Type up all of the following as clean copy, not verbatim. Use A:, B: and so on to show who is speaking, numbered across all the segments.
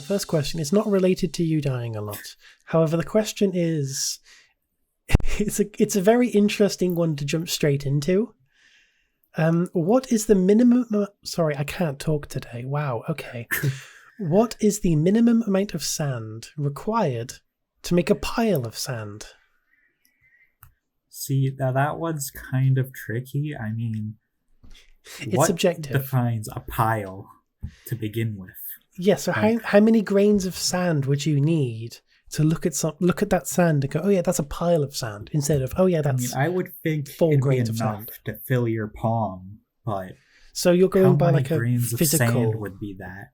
A: first question. It's not related to you dying a lot. However, the question is, it's a very interesting one to jump straight into. What is the minimum... Sorry, I can't talk today. Wow, okay. What is the minimum amount of sand required to make a pile of sand?
B: See, now that one's kind of tricky. I mean,
A: It's
B: what
A: subjective.
B: defines a pile to begin with?
A: Yeah, so how many grains of sand would you need to look at that sand and go, oh yeah, that's a pile of sand, instead of, oh yeah, that's
B: I would think
A: 4
B: it'd be
A: grains of
B: enough
A: sand.
B: to fill your palm, but
A: So you're
B: how
A: going by
B: many
A: like a
B: grains of
A: physical...
B: sand would be that?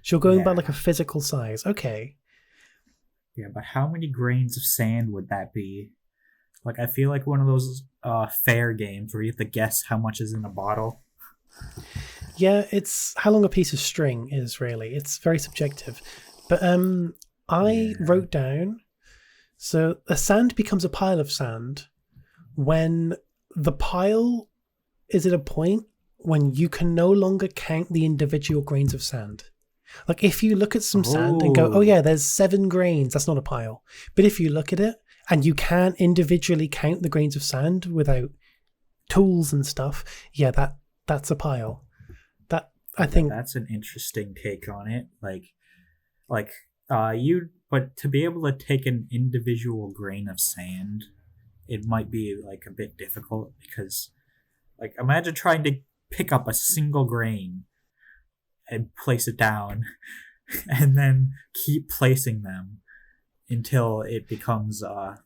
A: So you're going by
B: Yeah.
A: like a physical size. Okay.
B: Yeah, but how many grains of sand would that be? Like, I feel like one of those fair games where you have to guess how much is in a bottle.
A: Yeah, it's how long a piece of string is, really. It's very subjective. But I wrote down, so a sand becomes a pile of sand when the pile is at a point when you can no longer count the individual grains of sand. Like if you look at some sand and go, oh yeah, there's 7 grains, that's not a pile. But if you look at it and you can't individually count the grains of sand without tools and stuff, yeah, that's a pile. That I think
B: that's an interesting take on it. But to be able to take an individual grain of sand, it might be like a bit difficult because, like, imagine trying to pick up a single grain and place it down and then keep placing them until it becomes a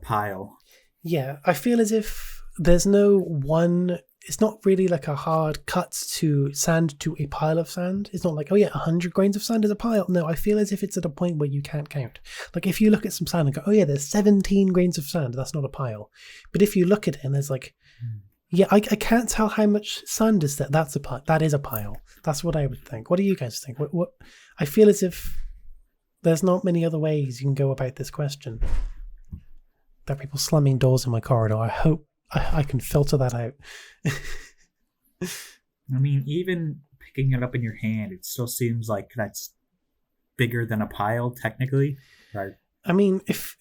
B: pile.
A: Yeah, I feel as if there's no one... It's not really like a hard cut to sand to a pile of sand. It's not like, oh yeah, 100 grains of sand is a pile. No, I feel as if it's at a point where you can't count. Like if you look at some sand and go, oh yeah, there's 17 grains of sand, that's not a pile. But if you look at it and there's like, yeah, I can't tell how much sand is that. That's a pile. That is a pile. That's what I would think. What do you guys think? What? I feel as if there's not many other ways you can go about this question. There are people slamming doors in my corridor. I hope I can filter that out.
B: I mean, even picking it up in your hand, it still seems like that's bigger than a pile, technically. Right?
A: I mean, if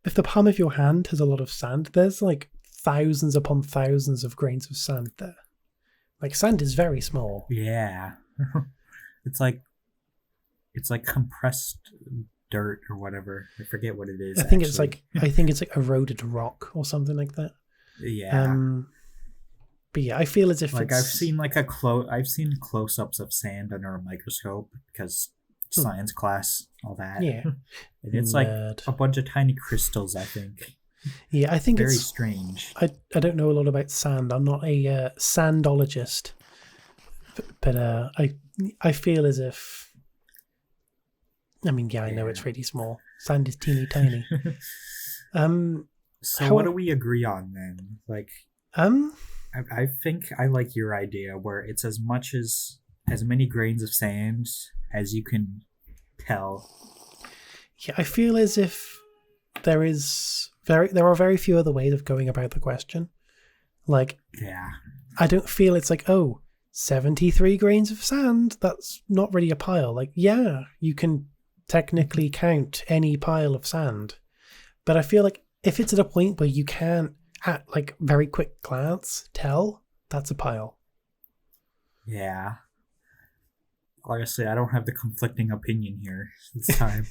A: the palm of your hand has a lot of sand, there's like thousands upon thousands of grains of sand there. Like sand is very small.
B: Yeah. It's like compressed dirt or whatever. I forget what it is.
A: I think it's like eroded rock or something like that.
B: Yeah.
A: But yeah, I feel as if
B: like
A: it's...
B: I've seen close-ups of sand under a microscope because science class, all that.
A: Yeah.
B: And it's like a bunch of tiny crystals, I think.
A: Yeah, I think
B: very
A: it's
B: strange.
A: I don't know a lot about sand. I'm not a sandologist, but I feel as if... I mean, yeah, I know it's really small. Sand is teeny tiny.
B: So what do we agree on then? Like, I think I like your idea where it's as many grains of sand as you can tell.
A: Yeah, I feel as if there are very few other ways of going about the question. Like,
B: yeah,
A: I don't feel it's like, 73 grains of sand, that's not really a pile. Like, yeah, you can technically count any pile of sand. But I feel like if it's at a point where you can't, at like very quick glance, tell, that's a pile.
B: Yeah. Honestly, I don't have the conflicting opinion here this time.